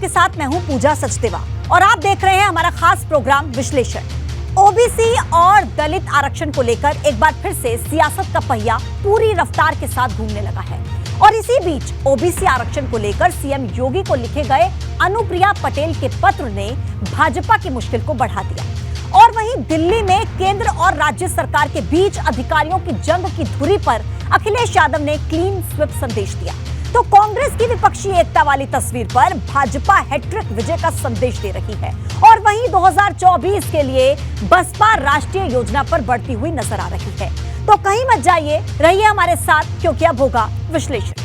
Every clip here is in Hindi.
आपके साथ मैं हूं पूजा सचदेवा और आप देख रहे हैं हमारा खास प्रोग्राम विश्लेषण। ओबीसी और दलित आरक्षण को लेकर एक बार फिर से सियासत का पहिया पूरी रफ्तार के साथ घूमने लगा है और इसी बीच ओबीसी आरक्षण को लेकर सीएम योगी को लिखे गए अनुप्रिया पटेल के पत्र ने भाजपा की मुश्किल को बढ़ा दिया। और वहीं दिल्ली में केंद्र और राज्य सरकार के बीच अधिकारियों की जंग की धुरी पर अखिलेश यादव ने क्लीन स्वीप संदेश दिया, तो कांग्रेस की विपक्षी एकता वाली तस्वीर पर भाजपा हैट्रिक विजय का संदेश दे रही है और वहीं 2024 के लिए बसपा राष्ट्रीय योजना पर बढ़ती हुई नजर आ रही है। तो कहीं मत जाइए, रहिए हमारे साथ क्योंकि अब होगा विश्लेषण।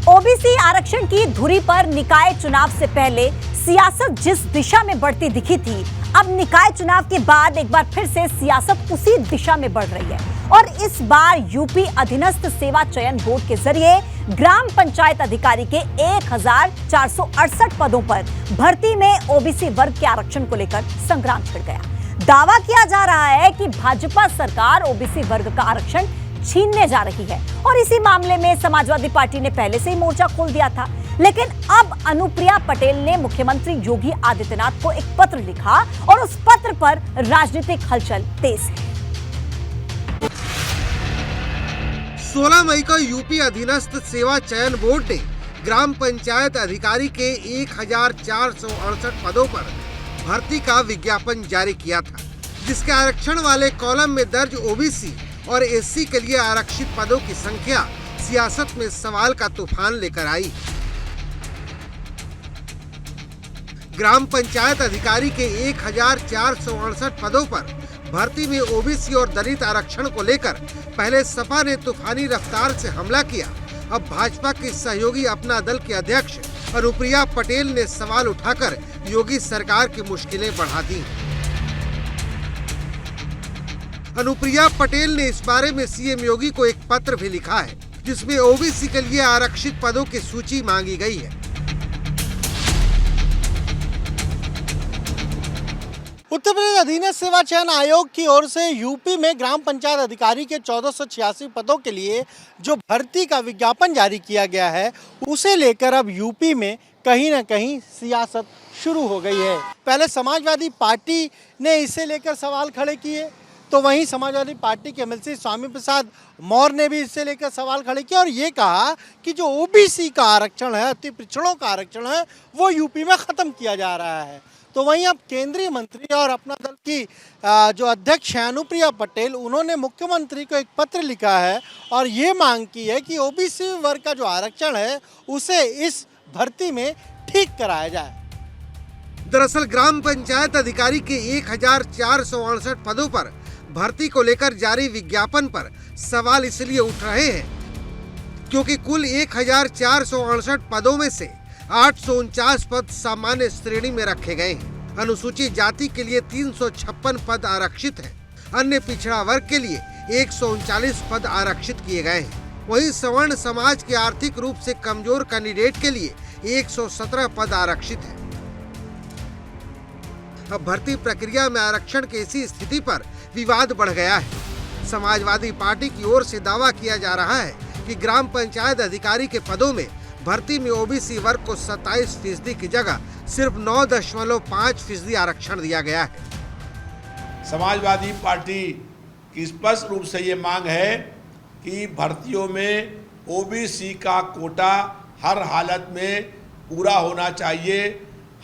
ओबीसी आरक्षण की धुरी पर निकाय चुनाव से पहले सियासत जिस दिशा में बढ़ती दिखी थी, अब निकाय चुनाव के बाद एक बार फिर से सियासत उसी दिशा में बढ़ रही है और इस बार यूपी अधीनस्थ सेवा चयन बोर्ड के जरिए ग्राम पंचायत अधिकारी के 1468 पदों पर भर्ती में ओबीसी वर्ग के आरक्षण को लेकर संग्राम छिड़ गया। दावा किया जा रहा है कि भाजपा सरकार ओबीसी वर्ग का आरक्षण छीनने जा रही है और इसी मामले में समाजवादी पार्टी ने पहले से ही मोर्चा खोल दिया था। लेकिन अब अनुप्रिया पटेल ने मुख्यमंत्री योगी आदित्यनाथ को एक पत्र लिखा और उस पत्र पर राजनीतिक हलचल तेज है। 16 मई को यूपी अधीनस्थ सेवा चयन बोर्ड ने ग्राम पंचायत अधिकारी के 1468 पदों पर भर्ती का विज्ञापन जारी किया था, जिसके आरक्षण वाले कॉलम में दर्ज ओबीसी और एससी के लिए आरक्षित पदों की संख्या सियासत में सवाल का तूफान लेकर आई। ग्राम पंचायत अधिकारी के 1468 पदों पर भर्ती में ओबीसी और दलित आरक्षण को लेकर पहले सपा ने तूफानी रफ्तार से हमला किया। अब भाजपा के सहयोगी अपना दल के अध्यक्ष अनुप्रिया पटेल ने सवाल उठाकर योगी सरकार की मुश्किलें बढ़ा दी। अनुप्रिया पटेल ने इस बारे में सीएम योगी को एक पत्र भी लिखा है, जिसमें ओबीसी के लिए आरक्षित पदों की सूची मांगी गई है। उत्तर प्रदेश अधीनस्थ सेवा चयन आयोग की ओर से यूपी में ग्राम पंचायत अधिकारी के 1486 पदों के लिए जो भर्ती का विज्ञापन जारी किया गया है, उसे लेकर अब यूपी में कहीं न कहीं सियासत शुरू हो गई है। पहले समाजवादी पार्टी ने इसे लेकर सवाल खड़े किए, तो वहीं समाजवादी पार्टी के एमएलसी स्वामी प्रसाद मौर्य ने भी इससे लेकर सवाल खड़े किए और ये कहा कि जो ओबीसी का आरक्षण है, अति पिछड़ों का आरक्षण है, वो यूपी में ख़त्म किया जा रहा है। तो वहीं अब केंद्रीय मंत्री और अपना दल की जो अध्यक्ष हैं अनुप्रिया पटेल, उन्होंने मुख्यमंत्री को एक पत्र लिखा है और ये मांग की है कि ओबीसी वर्ग का जो आरक्षण है उसे इस भर्ती में ठीक कराया जाए। दरअसल ग्राम पंचायत अधिकारी के 1468 पदों पर भर्ती को लेकर जारी विज्ञापन पर सवाल इसलिए उठ रहे हैं क्योंकि कुल 1468 पदों में से 849 पद सामान्य श्रेणी में रखे गए हैं। अनुसूचित जाति के लिए 356 पद आरक्षित हैं। अन्य पिछड़ा वर्ग के लिए 139 पद आरक्षित किए गए हैं। वहीं सवर्ण समाज के आर्थिक रूप से कमजोर कैंडिडेट के लिए 117 पद आरक्षित हैं। अब भर्ती प्रक्रिया में आरक्षण की इसी स्थिति पर विवाद बढ़ गया है। समाजवादी पार्टी की ओर से दावा किया जा रहा है कि ग्राम पंचायत अधिकारी के पदों में भर्ती में ओबीसी वर्ग को 27% की जगह सिर्फ 9.5% आरक्षण दिया गया है। समाजवादी पार्टी की स्पष्ट रूप से ये मांग है कि भर्तियों में ओबीसी का कोटा हर हालत में पूरा होना चाहिए।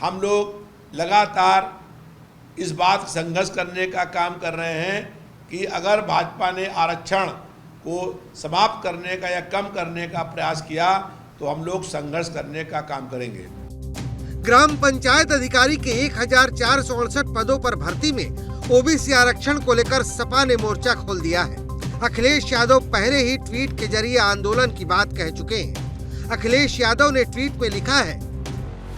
हम लोग लगातार इस बात संघर्ष करने का काम कर रहे हैं कि अगर भाजपा ने आरक्षण को समाप्त करने का या कम करने का प्रयास किया तो हम लोग संघर्ष करने का काम करेंगे। ग्राम पंचायत अधिकारी के 1468 पदों पर भर्ती में ओबीसी आरक्षण को लेकर सपा ने मोर्चा खोल दिया है। अखिलेश यादव पहले ही ट्वीट के जरिए आंदोलन की बात कह चुके हैं। अखिलेश यादव ने ट्वीट में लिखा है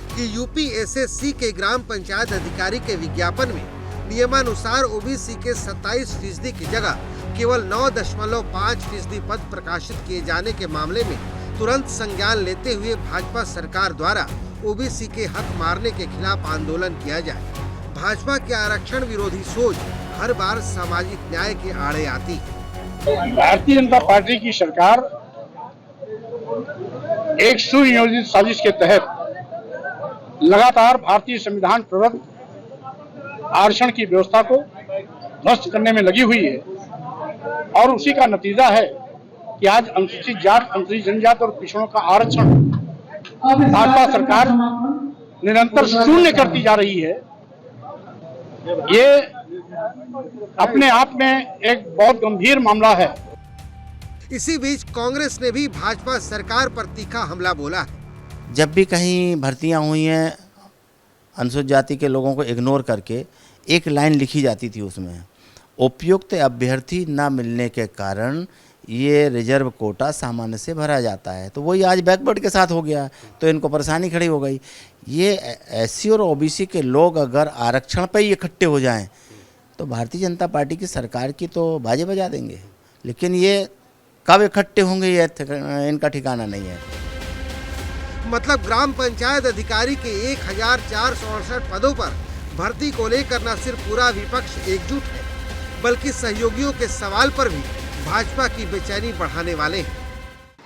कि यूपी एसएससी के ग्राम पंचायत अधिकारी के विज्ञापन में नियमानुसार ओबीसी के 27% की जगह केवल 9.5% पद प्रकाशित किए जाने के मामले में तुरंत संज्ञान लेते हुए भाजपा सरकार द्वारा ओबीसी के हक मारने के खिलाफ आंदोलन किया जाए। भाजपा की आरक्षण विरोधी सोच हर बार सामाजिक न्याय के आड़े आती है। भारतीय जनता पार्टी की सरकार एक सुनियोजित साजिश के तहत लगातार भारतीय संविधान प्रदत्त आरक्षण की व्यवस्था को ध्वस्त करने में लगी हुई है और उसी का नतीजा है कि आज अनुसूचित जात, अनुसूचित जनजाति और पिछड़ों का आरक्षण भाजपा सरकार निरंतर शून्य करती जा रही है। ये अपने आप में एक बहुत गंभीर मामला है। इसी बीच कांग्रेस ने भी भाजपा सरकार पर तीखा हमला बोला है। जब भी कहीं भर्तियां हुई हैं अनुसूचित जाति के लोगों को इग्नोर करके एक लाइन लिखी जाती थी, उसमें उपयुक्त अभ्यर्थी न मिलने के कारण ये रिजर्व कोटा सामान्य से भरा जाता है। तो वही आज बैकवर्ड के साथ हो गया, तो इनको परेशानी खड़ी हो गई। ये एससी और ओबीसी के लोग अगर आरक्षण पर ही इकट्ठे हो जाएं तो भारतीय जनता पार्टी की सरकार की तो बाजे बजा देंगे, लेकिन ये कब इकट्ठे होंगे ये इनका ठिकाना नहीं है। मतलब ग्राम पंचायत अधिकारी के 1468 पदों पर भर्ती को लेकर न सिर्फ पूरा विपक्ष एकजुट है, बल्कि सहयोगियों के सवाल पर भी भाजपा की बेचैनी बढ़ाने वाले हैं।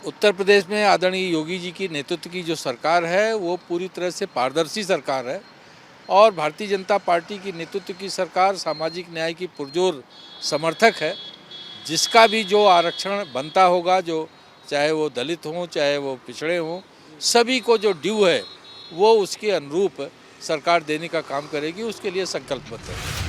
उत्तर प्रदेश में आदरणीय योगी जी की नेतृत्व की जो सरकार है वो पूरी तरह से पारदर्शी सरकार है और भारतीय जनता पार्टी की नेतृत्व की सरकार सामाजिक न्याय की पुरजोर समर्थक है। जिसका भी जो आरक्षण बनता होगा, जो चाहे वो दलित हों चाहे वो पिछड़े हों, सभी को जो ड्यू है वो उसके अनुरूप सरकार देने का काम करेगी, उसके लिए संकल्पबद्ध है।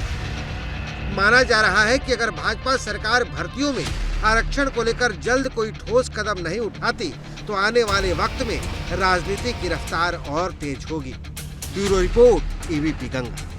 माना जा रहा है कि अगर भाजपा सरकार भर्तियों में आरक्षण को लेकर जल्द कोई ठोस कदम नहीं उठाती तो आने वाले वक्त में राजनीति की रफ्तार और तेज होगी। Bureau report, ABP Ganga.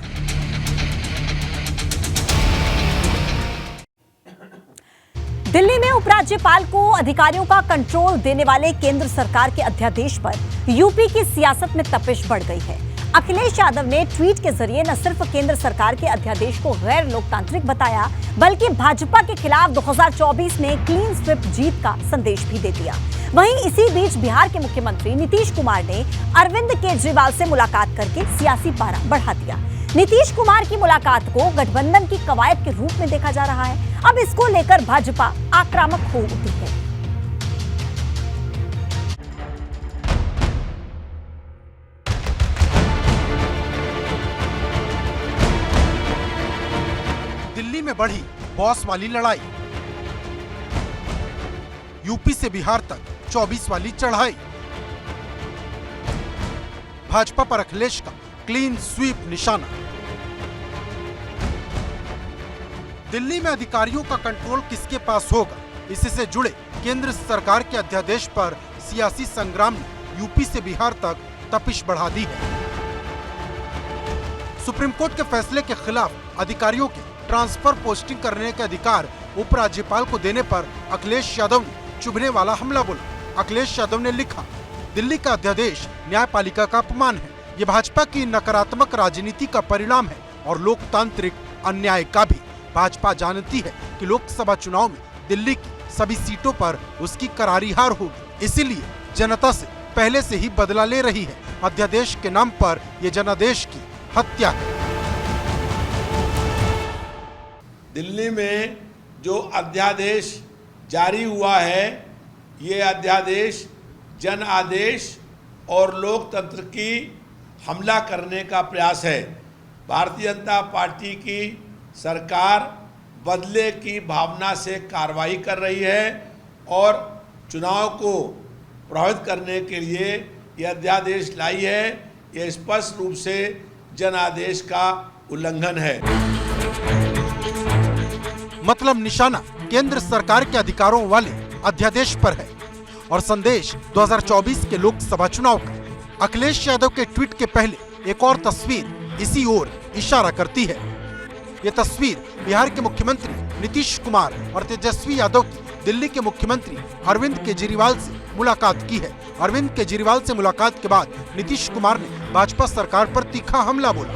Delhi में उपराज्यपाल को अधिकारियों का कंट्रोल देने वाले केंद्र सरकार के अध्यादेश पर यूपी की सियासत में तपिश बढ़ गई है। अखिलेश यादव ने ट्वीट के जरिए न सिर्फ केंद्र सरकार के अध्यादेश को गैर लोकतांत्रिक बताया, बल्कि भाजपा के खिलाफ 2024 में क्लीन स्वीप जीत का संदेश भी दे दिया। वहीं इसी बीच बिहार के मुख्यमंत्री नीतीश कुमार ने अरविंद केजरीवाल से मुलाकात करके सियासी पारा बढ़ा दिया। नीतीश कुमार की मुलाकात को गठबंधन की कवायद के रूप में देखा जा रहा है। अब इसको लेकर भाजपा आक्रामक हो उठी है। दिल्ली में बढ़ी बॉस वाली लड़ाई, यूपी से बिहार तक 24 वाली चढ़ाई, भाजपा पर अखिलेश का क्लीन स्वीप निशाना। दिल्ली में अधिकारियों का कंट्रोल किसके पास होगा, इससे जुड़े केंद्र सरकार के अध्यादेश पर सियासी संग्राम ने यूपी से बिहार तक तपिश बढ़ा दी है। सुप्रीम कोर्ट के फैसले के खिलाफ अधिकारियों के ट्रांसफर पोस्टिंग करने के अधिकार उपराज्यपाल को देने पर अखिलेश यादव ने चुभने वाला हमला बोला। अखिलेश यादव ने लिखा, दिल्ली का अध्यादेश न्यायपालिका का अपमान है। ये भाजपा की नकारात्मक राजनीति का परिणाम है और लोकतांत्रिक अन्याय का भी। भाजपा जानती है कि लोकसभा चुनाव में दिल्ली की सभी सीटों पर उसकी करारी हार होगी, इसीलिए जनता से पहले से ही बदला ले रही है। अध्यादेश के नाम पर ये जनादेश की हत्या है। दिल्ली में जो अध्यादेश जारी हुआ है, ये अध्यादेश जन आदेश और लोकतंत्र की हमला करने का प्रयास है। भारतीय जनता पार्टी की सरकार बदले की भावना से कार्रवाई कर रही है और चुनाव को प्रभावित करने के लिए यह अध्यादेश लाई है। यह स्पष्ट रूप से जन आदेश का उल्लंघन है। मतलब निशाना केंद्र सरकार के अधिकारों वाले अध्यादेश पर है और संदेश 2024 के लोकसभा चुनाव का। अखिलेश यादव के ट्वीट के पहले एक और तस्वीर इसी ओर इशारा करती है। ये तस्वीर बिहार के मुख्यमंत्री नीतीश कुमार और तेजस्वी यादव की दिल्ली के मुख्यमंत्री अरविंद केजरीवाल से मुलाकात की है। अरविंद केजरीवाल से मुलाकात के बाद नीतीश कुमार ने भाजपा सरकार पर तीखा हमला बोला।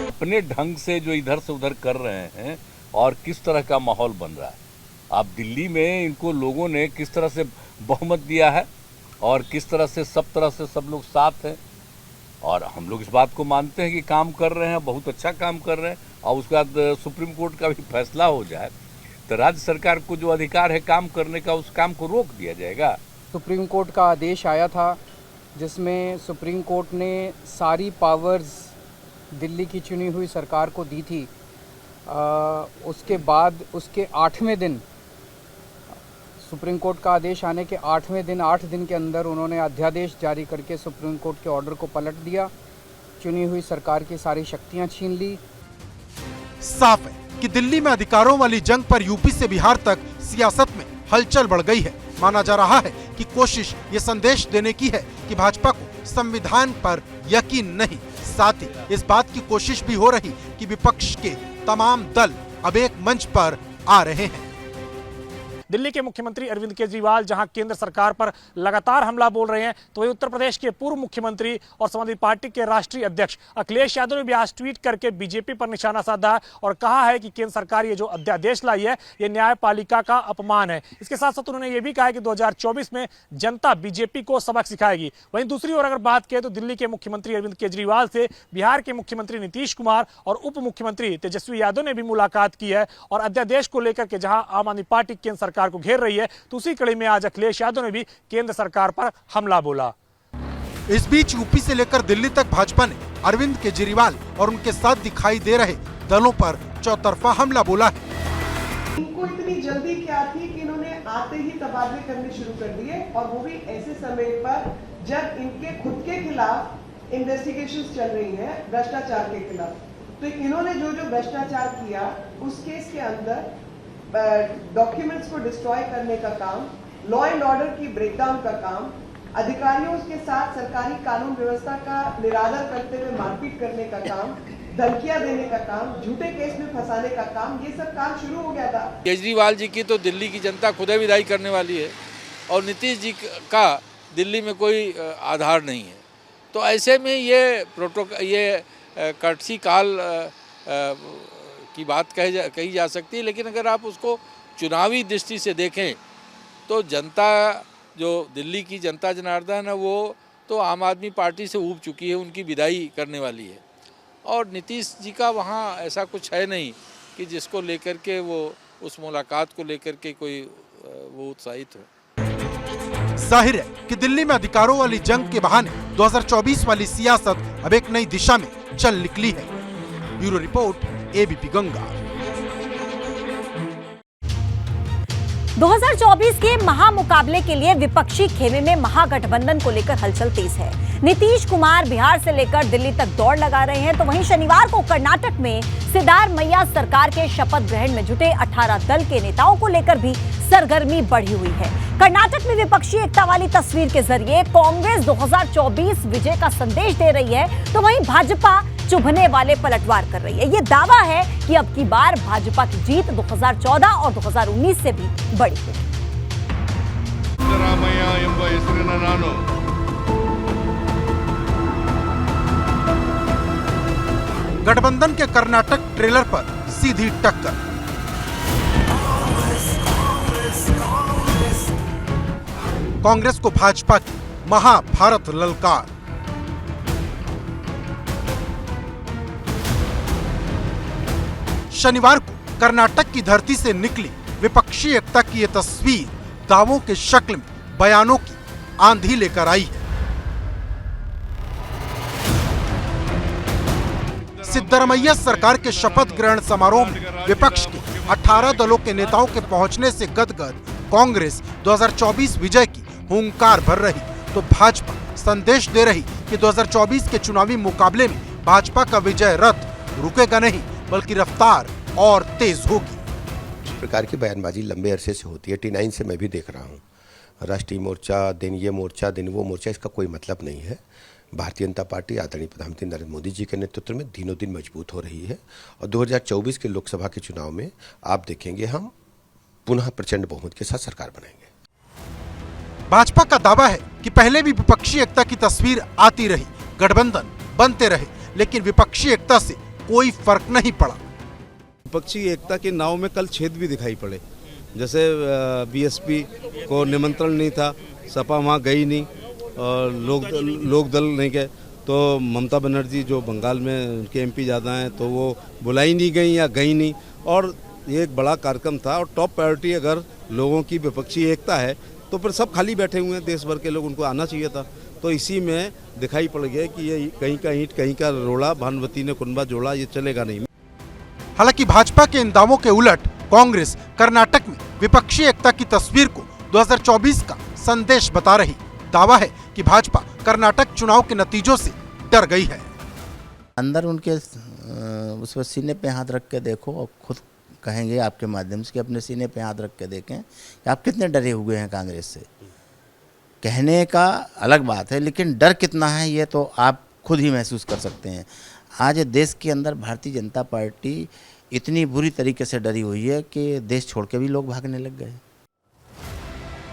अपने ढंग से जो इधर से उधर कर रहे हैं और किस तरह का माहौल बन रहा है। अब दिल्ली में इनको लोगों ने किस तरह से बहुमत दिया है और किस तरह से सब लोग साथ हैं। और हम लोग इस बात को मानते हैं कि काम कर रहे हैं, बहुत अच्छा काम कर रहे हैं, और उसके बाद सुप्रीम कोर्ट का भी फैसला हो जाए तो राज्य सरकार को जो अधिकार है काम करने का, उस काम को रोक दिया जाएगा। सुप्रीम कोर्ट का आदेश आया था जिसमें सुप्रीम कोर्ट ने सारी पावर्स दिल्ली की चुनी हुई सरकार को दी थी। उसके बाद उसके 8वें दिन, सुप्रीम कोर्ट का आदेश आने के 8वें दिन, 8 दिन के अंदर उन्होंने अध्यादेश जारी करके सुप्रीम कोर्ट के ऑर्डर को पलट दिया, चुनी हुई सरकार की सारी शक्तियां छीन ली। साफ है कि दिल्ली में अधिकारों वाली जंग पर यूपी से बिहार तक सियासत में हलचल बढ़ गई है। माना जा रहा है कि कोशिश ये संदेश देने की है कि भाजपा को संविधान पर यकीन नहीं। साथ ही इस बात की कोशिश भी हो रही कि विपक्ष के तमाम दल अब एक मंच पर आ रहे हैं। दिल्ली के मुख्यमंत्री अरविंद केजरीवाल जहां केंद्र सरकार पर लगातार हमला बोल रहे हैं, तो वहीं उत्तर प्रदेश के पूर्व मुख्यमंत्री और समाजवादी पार्टी के राष्ट्रीय अध्यक्ष अखिलेश यादव ने भी आज ट्वीट करके बीजेपी पर निशाना साधा है और कहा है कि केंद्र सरकार ये जो अध्यादेश लाई है ये न्यायपालिका का अपमान है। इसके साथ साथ उन्होंने ये भी कहा है कि 2024 में जनता बीजेपी को सबक सिखाएगी। वहीं दूसरी ओर अगर बात करें तो दिल्ली के मुख्यमंत्री अरविंद केजरीवाल से बिहार के मुख्यमंत्री नीतीश कुमार और उप मुख्यमंत्री तेजस्वी यादव ने भी मुलाकात की है और अध्यादेश को लेकर के जहां आम आदमी पार्टी केंद्र सरकार को घेर रही है, तो उसी कड़ी में आज अखिलेश यादव ने भी केंद्र सरकार पर हमला बोला। इस बीच यूपी से लेकर दिल्ली तक भाजपा ने अरविंद केजरीवाल और उनके साथ दिखाई दे रहे दलों पर चौतरफा हमला बोला है। इनको इतनी जल्दी क्या थी कि इन्होंने आते ही तबादले करने शुरू कर दिए, और वो भी ऐसे समय पर जब इनके खुद के खिलाफ इन्वेस्टिगेशंस चल रही है भ्रष्टाचार के खिलाफ। तो इन्होंने जो जो भ्रष्टाचार किया उस केस के अंदर डॉक्यूमेंट्स को डिस्ट्रॉय करने का काम, लॉ एंड ऑर्डर की ब्रेकडाउन का काम, अधिकारियों के साथ सरकारी कानून व्यवस्था का निरादर करते हुए मारपीट करने का काम, धमकियां देने का काम, झूठे केस में फंसाने का काम, ये सब काम शुरू हो गया था। केजरीवाल जी की तो दिल्ली की जनता खुद विदाई करने वाली है और नीतीश जी का दिल्ली में कोई आधार नहीं है। तो ऐसे में ये कर्टसी काल की बात कही जा सकती है, लेकिन अगर आप उसको चुनावी दृष्टि से देखें तो जनता, जो दिल्ली की जनता जनार्दन है, वो तो आम आदमी पार्टी से ऊब चुकी है, उनकी विदाई करने वाली है। और नीतीश जी का वहाँ ऐसा कुछ है नहीं कि जिसको लेकर के वो उस मुलाकात को लेकर के कोई वो उत्साहित हो। जाहिर है कि दिल्ली में अधिकारों वाली जंग के बहाने 2024 वाली सियासत अब एक नई दिशा में चल निकली है। Bureau report, ABP Ganga. 2024 के महामुकाबले के लिए विपक्षी खेमे में महागठबंधन को लेकर हलचल तेज है। नीतीश कुमार बिहार से लेकर दिल्ली तक दौड़ लगा रहे हैं, तो वहीं शनिवार को कर्नाटक में सिद्धारमैया सरकार के शपथ ग्रहण में जुटे 18 दल के नेताओं को लेकर भी सरगर्मी बढ़ी हुई है। कर्नाटक में विपक्षी एकता वाली तस्वीर के जरिए कांग्रेस 2024 विजय का संदेश दे रही है, तो वहीं भाजपा चुभने वाले पलटवार कर रही है। ये दावा है कि अब की बार भाजपा की जीत 2014 और 2019 से भी बड़ी है। गठबंधन के कर्नाटक ट्रेलर पर सीधी टक्कर। कांग्रेस को भाजपा की महाभारत ललकार। शनिवार को कर्नाटक की धरती से निकली विपक्षी एकता की ये तस्वीर दावों के शक्ल में बयानों की आंधी लेकर आई है। सिद्धारमैया सरकार के शपथ ग्रहण समारोह में विपक्ष के 18 दलों के नेताओं के पहुंचने से गदगद कांग्रेस 2024 विजय की हुंकार भर रही, तो भाजपा संदेश दे रही कि 2024 के चुनावी मुकाबले में भाजपा का विजय रथ रुकेगा नहीं, बल्कि रफ्तार और तेज होगी। इस प्रकार की बयानबाजी लंबे अरसे से होती है। T9 से मैं भी देख रहा हूँ। राष्ट्रीय मोर्चा, दिन ये मोर्चा, दिन वो मोर्चा, इसका कोई मतलब नहीं है। भारतीय जनता पार्टी आदरणीय प्रधानमंत्री नरेंद्र मोदी जी के नेतृत्व में दिनों दिन मजबूत हो रही है और 2024 के लोकसभा के चुनाव में आप देखेंगे हम पुनः प्रचंड बहुमत के साथ सरकार बनाएंगे। भाजपा का दावा है कि पहले भी विपक्षी एकता की तस्वीर आती रही, गठबंधन बनते रहे, लेकिन विपक्षी एकता से कोई फर्क नहीं पड़ा। विपक्षी एकता के नाव में कल छेद भी दिखाई पड़े। जैसे बीएसपी को निमंत्रण नहीं था, सपा वहाँ गई नहीं और लोक दल नहीं गए, तो ममता बनर्जी जो बंगाल में उनके एमपी ज़्यादा हैं तो वो बुलाई नहीं गई या गई नहीं, और ये एक बड़ा कार्यक्रम था। और टॉप प्रायोरिटी अगर लोगों की विपक्षी एकता है तो फिर सब खाली बैठे हुए हैं, देश भर के लोग, उनको आना चाहिए था। तो इसी में दिखाई पड़ गया कि ये कहीं का ईंट कहीं का रोड़ा, भानुमती ने कुनबा जोड़ा, ये चलेगा नहीं। हालांकि भाजपा के इन दावों के उलट कांग्रेस कर्नाटक में विपक्षी एकता की तस्वीर को 2024 का संदेश बता रही। दावा है कि भाजपा कर्नाटक चुनाव के नतीजों से डर गई है। अंदर उनके उस पर सीने पे हाथ रख के देखो और खुद कहेंगे आपके माध्यम से कि अपने सीने पे हाथ रख के देखें कि आप कितने डरे हुए हैं कांग्रेस से। कहने का अलग बात है, लेकिन डर कितना है ये तो आप खुद ही महसूस कर सकते हैं। आज देश के अंदर भारतीय जनता पार्टी इतनी बुरी तरीके से डरी हुई है कि देश छोड़ के भी लोग भागने लग गए।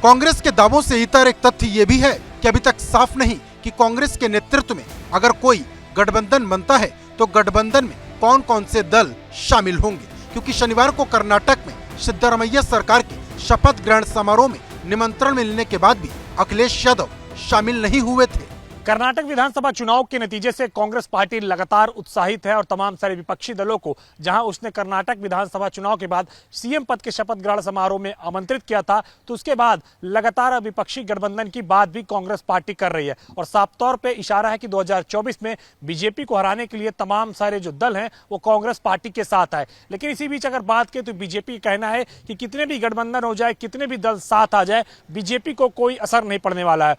कांग्रेस के दावों से इतर एक तथ्य ये भी है कि अभी तक साफ नहीं कि कांग्रेस के नेतृत्व में अगर कोई गठबंधन बनता है तो गठबंधन में कौन कौन से दल शामिल होंगे, क्योंकि शनिवार को कर्नाटक में सिद्धरामैया सरकार के शपथ ग्रहण समारोह में निमंत्रण मिलने के बाद भी अखिलेश यादव शामिल नहीं हुए थे। कर्नाटक विधानसभा चुनाव के नतीजे से कांग्रेस पार्टी लगातार उत्साहित है और तमाम सारे विपक्षी दलों को जहां उसने कर्नाटक विधानसभा चुनाव के बाद सीएम पद के शपथ ग्रहण समारोह में आमंत्रित किया था, तो उसके बाद लगातार विपक्षी गठबंधन की बात भी कांग्रेस पार्टी कर रही है और साफ तौर पर इशारा है कि 2024 में बीजेपी को हराने के लिए तमाम सारे जो दल हैं वो कांग्रेस पार्टी के साथ आए। लेकिन इसी बीच अगर बात करें तो बीजेपी का कहना है कि कितने भी गठबंधन हो जाए, कितने भी दल साथ आ जाए, बीजेपी को कोई असर नहीं पड़ने वाला है।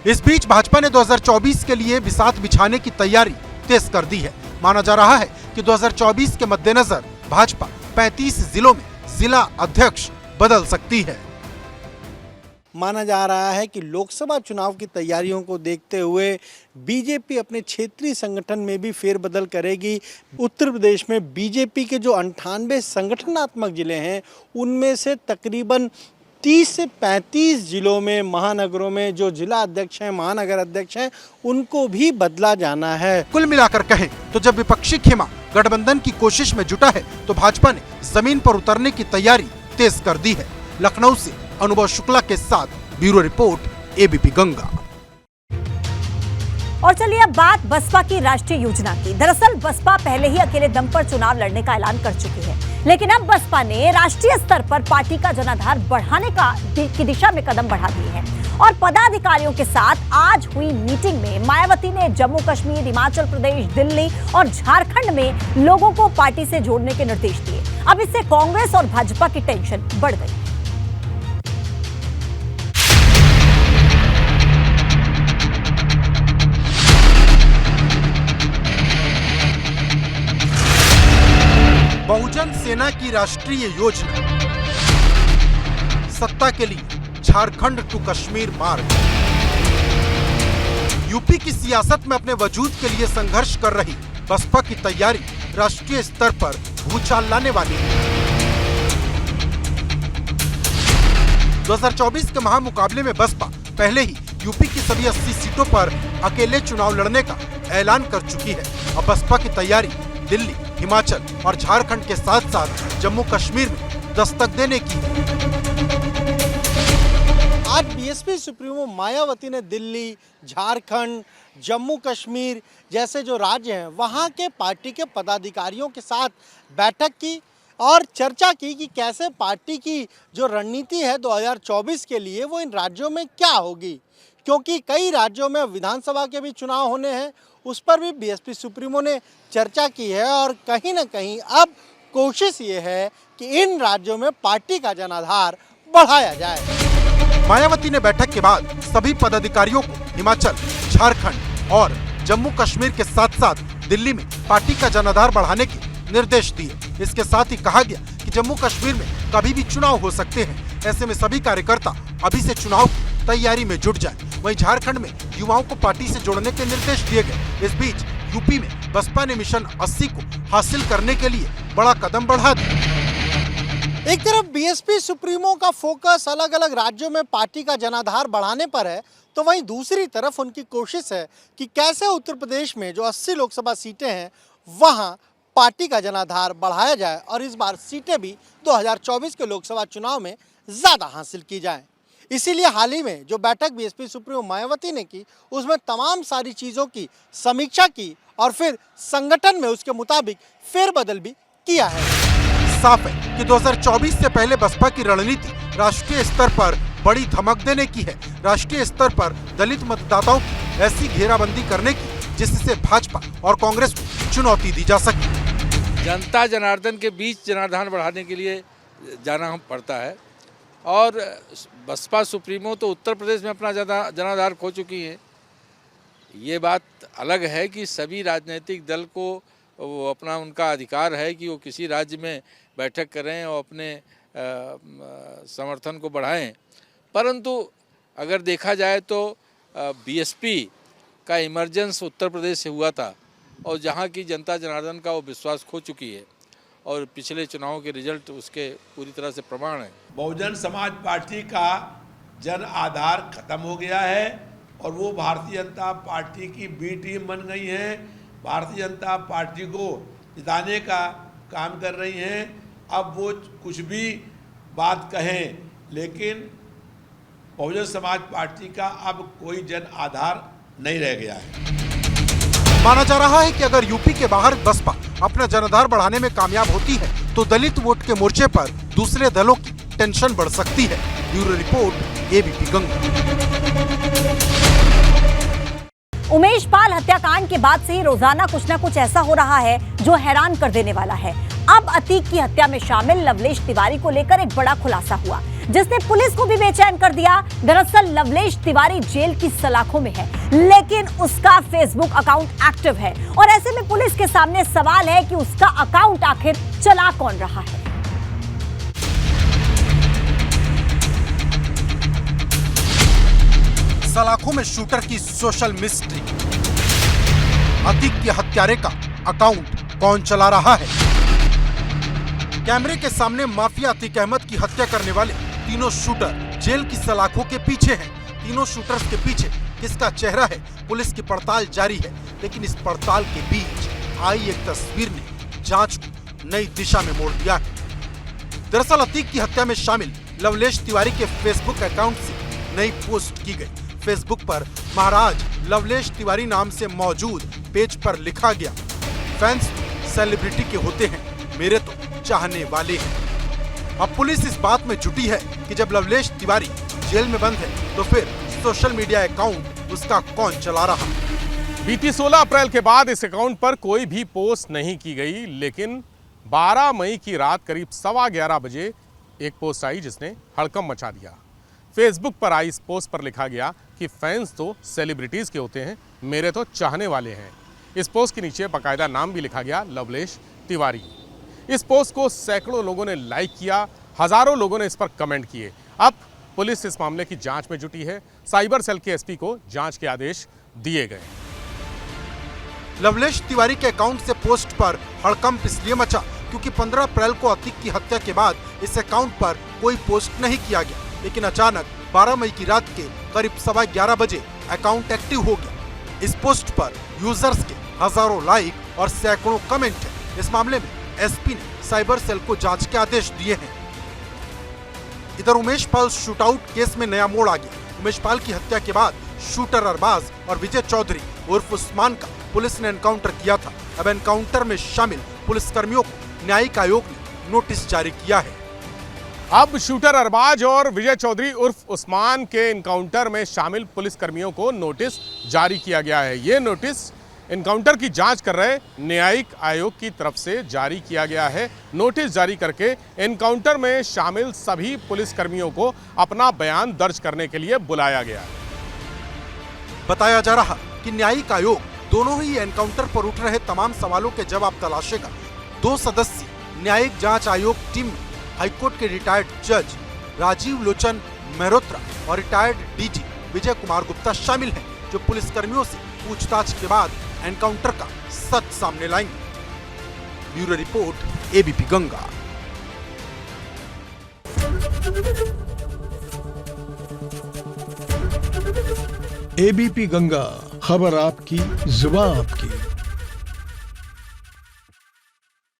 इस बीच भाजपा ने 2024 के लिए बिसात बिछाने की तैयारी तेज कर दी है। माना जा रहा है कि 2024 के मद्देनजर भाजपा 35 जिलों में जिला अध्यक्ष बदल सकती है। माना जा रहा है कि लोकसभा चुनाव की तैयारियों को देखते हुए बीजेपी अपने क्षेत्रीय संगठन में भी फेरबदल करेगी। उत्तर प्रदेश में बीजेपी के जो 98 संगठनात्मक जिले हैं उनमें से तकरीबन 30 से 35 जिलों में, महानगरों में जो जिला अध्यक्ष हैं, महानगर अध्यक्ष हैं, उनको भी बदला जाना है। कुल मिलाकर कहें तो जब विपक्षी खेमा गठबंधन की कोशिश में जुटा है तो भाजपा ने जमीन पर उतरने की तैयारी तेज कर दी है। लखनऊ से अनुभव शुक्ला के साथ ब्यूरो रिपोर्ट, एबीपी गंगा। और चलिए अब बात बसपा की राष्ट्रीय योजना की। दरअसल बसपा पहले ही अकेले दम पर चुनाव लड़ने का ऐलान कर चुकी है, लेकिन अब बसपा ने राष्ट्रीय स्तर पर पार्टी का जनाधार बढ़ाने की दिशा में कदम बढ़ा दिए हैं और पदाधिकारियों के साथ आज हुई मीटिंग में मायावती ने जम्मू कश्मीर, हिमाचल प्रदेश, दिल्ली और झारखंड में लोगों को पार्टी से जोड़ने के निर्देश दिए। अब इससे कांग्रेस और भाजपा की टेंशन बढ़ गई। बहुजन सेना की राष्ट्रीय योजना, सत्ता के लिए झारखंड टू कश्मीर मार्ग। यूपी की सियासत में अपने वजूद के लिए संघर्ष कर रही बसपा की तैयारी राष्ट्रीय स्तर पर भूचाल लाने वाली है। 2024 के महामुकाबले में बसपा पहले ही यूपी की सभी 80 सीटों पर अकेले चुनाव लड़ने का ऐलान कर चुकी है। अब बसपा की तैयारी दिल्ली, हिमाचल और झारखंड के साथ साथ जम्मू कश्मीर में दस्तक देने की है। आज बीएसपी सुप्रीमो मायावती ने दिल्ली, झारखंड, जम्मू कश्मीर जैसे जो राज्य हैं वहां के पार्टी के पदाधिकारियों के साथ बैठक की और चर्चा की कि कैसे पार्टी की जो रणनीति है 2024 के लिए वो इन राज्यों में क्या होगी, क्योंकि कई राज्यों में विधानसभा के भी चुनाव होने हैं। उस पर भी बीएसपी सुप्रीमो ने चर्चा की है और कहीं ना कहीं अब कोशिश ये है कि इन राज्यों में पार्टी का जनाधार बढ़ाया जाए। मायावती ने बैठक के बाद सभी पदाधिकारियों को हिमाचल, झारखंड और जम्मू कश्मीर के साथ साथ दिल्ली में पार्टी का जनाधार बढ़ाने के निर्देश दिए। इसके साथ ही कहा गया कि जम्मू कश्मीर में कभी भी चुनाव हो सकते हैं, ऐसे में सभी कार्यकर्ता अभी से चुनाव की तैयारी में जुट जाएं। वहीं झारखंड में युवाओं को पार्टी से जोड़ने के निर्देश दिए गए। इस बीच यूपी में बसपा ने मिशन 80 को हासिल करने के लिए बड़ा कदम बढ़ा दिया। एक तरफ बीएसपी सुप्रीमो का फोकस अलग अलग राज्यों में पार्टी का जनाधार बढ़ाने पर है, तो वहीं दूसरी तरफ उनकी कोशिश है कि कैसे उत्तर प्रदेश में जो 80 लोकसभा सीटें हैं वहां पार्टी का जनाधार बढ़ाया जाए और इस बार सीटें भी 2024 के लोकसभा चुनाव में ज्यादा हासिल की जाएं। इसीलिए हाल ही में जो बैठक बीएसपी सुप्रीमो मायावती ने की, उसमें तमाम सारी चीज़ों की समीक्षा की और फिर संगठन में उसके मुताबिक फेरबदल भी किया है। साफ है कि 2024 से पहले बसपा की रणनीति राष्ट्रीय स्तर पर बड़ी धमक देने की है। राष्ट्रीय स्तर पर दलित मतदाताओं की ऐसी घेराबंदी करने की जिससे भाजपा और कांग्रेस को चुनौती दी जा सके। जनता जनार्दन के बीच जनाधार बढ़ाने के लिए जाना पड़ता है और बसपा सुप्रीमो तो उत्तर प्रदेश में अपना जनाधार खो चुकी है। ये बात अलग है कि सभी राजनीतिक दल को वो अपना उनका अधिकार है कि वो किसी राज्य में बैठक करें और अपने समर्थन को बढ़ाएं, परंतु अगर देखा जाए तो बीएसपी का इमरजेंस उत्तर प्रदेश से हुआ था और जहां की जनता जनार्दन का वो विश्वास खो चुकी है और पिछले चुनावों के रिजल्ट उसके पूरी तरह से प्रमाण है। बहुजन समाज पार्टी का जन आधार खत्म हो गया है और वो भारतीय जनता पार्टी की बी टीम बन गई है। भारतीय जनता पार्टी को जिताने का काम कर रही हैं। अब वो कुछ भी बात कहें, लेकिन बहुजन समाज पार्टी का अब कोई जन आधार नहीं रह गया है। माना जा रहा है कि अगर यूपी के बाहर बसपा अपना जनाधार बढ़ाने में कामयाब होती है तो दलित वोट के मोर्चे पर दूसरे दलों की टेंशन बढ़ सकती है। Bureau report, ABP Ganga. Umesh Pal हत्याकांड के बाद से ही रोजाना कुछ न कुछ ऐसा हो रहा है जो हैरान कर देने वाला है। अब अतीक की हत्या में शामिल लवलेश तिवारी को लेकर एक बड़ा खुलासा हुआ जिसने पुलिस को भी बेचैन कर दिया। दरअसल लवलेश तिवारी जेल की सलाखों में है, लेकिन उसका फेसबुक अकाउंट एक्टिव है और ऐसे में पुलिस के सामने सवाल है कि उसका अकाउंट आखिर चला कौन रहा है। सलाखों में शूटर की सोशल मिस्ट्री। अतीक के हत्यारे का अकाउंट कौन चला रहा है? कैमरे के सामने माफिया अतीक अहमद की हत्या करने वाले तीनों शूटर जेल की सलाखों के पीछे हैं। तीनों शूटर्स के पीछे किसका चेहरा है, पुलिस की पड़ताल जारी है। लेकिन इस पड़ताल के बीच आई एक तस्वीर ने जांच को नई दिशा में मोड़ दिया है। दरअसल अतीक की हत्या में शामिल लवलेश तिवारी के फेसबुक अकाउंट से नई पोस्ट की गई। फेसबुक पर महाराज लवलेश तिवारी नाम से मौजूद पेज पर लिखा गया, फैंस सेलिब्रिटी के होते हैं, मेरे तो चाहने वाले हैं। अब पुलिस इस बात में जुटी है कि जब लवलेश तिवारी जेल में बंद है तो फिर सोशल मीडिया अकाउंट उसका कौन चला रहा। बीती 16 अप्रैल के बाद इस अकाउंट पर कोई भी पोस्ट नहीं की गई, लेकिन 12 मई की रात करीब 11:15 बजे एक पोस्ट आई जिसने हड़कंप मचा दिया। फेसबुक पर आई इस पोस्ट पर लिखा गया कि फैंस तो सेलिब्रिटीज के होते हैं, मेरे तो चाहने वाले हैं। इस पोस्ट के नीचे बाकायदा नाम भी लिखा गया, लवलेश तिवारी। इस पोस्ट को सैकड़ों लोगों ने लाइक किया, हजारों लोगों ने इस पर कमेंट किए। अब पुलिस इस मामले की जांच में जुटी है। साइबर सेल के एसपी को जांच के आदेश दिए गए। लवलेश तिवारी के अकाउंट से पोस्ट पर हड़कंप इसलिए मचा क्योंकि 15 अप्रैल को अतीक की हत्या के बाद इस अकाउंट पर कोई पोस्ट नहीं किया गया, लेकिन अचानक 12 मई की रात के करीब 11:15 बजे अकाउंट एक्टिव हो गया। इस पोस्ट पर यूजर्स के हजारों लाइक और सैकड़ों कमेंट हैं। इस मामले में एसपी ने साइबर सेल को जांच के आदेश दिए हैं। इधर उमेश पाल शूटआउट केस में नया मोड़ आ गया। उमेश पाल की हत्या के बाद शूटर अरबाज और विजय चौधरी उर्फ उस्मान का पुलिस ने एनकाउंटर किया था। अब एनकाउंटर में शामिल पुलिसकर्मियों को न्यायिक आयोग ने नोटिस जारी किया है। अब शूटर अरबाज और विजय चौधरी उर्फ उस्मान के एनकाउंटर में शामिल पुलिसकर्मियों को नोटिस जारी किया गया है। ये नोटिस एनकाउंटर की जांच कर रहे न्यायिक आयोग की तरफ से जारी किया गया है। नोटिस जारी करके एनकाउंटर में शामिल सभी पुलिसकर्मियों को अपना बयान दर्ज करने के लिए बुलाया गया है। बताया जा रहा कि न्यायिक आयोग दोनों ही एनकाउंटर पर उठ रहे तमाम सवालों के जवाब तलाशेगा। 2 सदस्यीय न्यायिक जांच आयोग टीम में हाईकोर्ट के रिटायर्ड जज राजीव लोचन मेहरोत्रा और रिटायर्ड डीजी विजय कुमार गुप्ता शामिल हैं, जो पुलिसकर्मियों से पूछताछ के बाद एनकाउंटर का सच सामने लाएंगे। Bureau report, ABP Ganga. ABP Ganga, खबर आपकी, जुबान आपकी।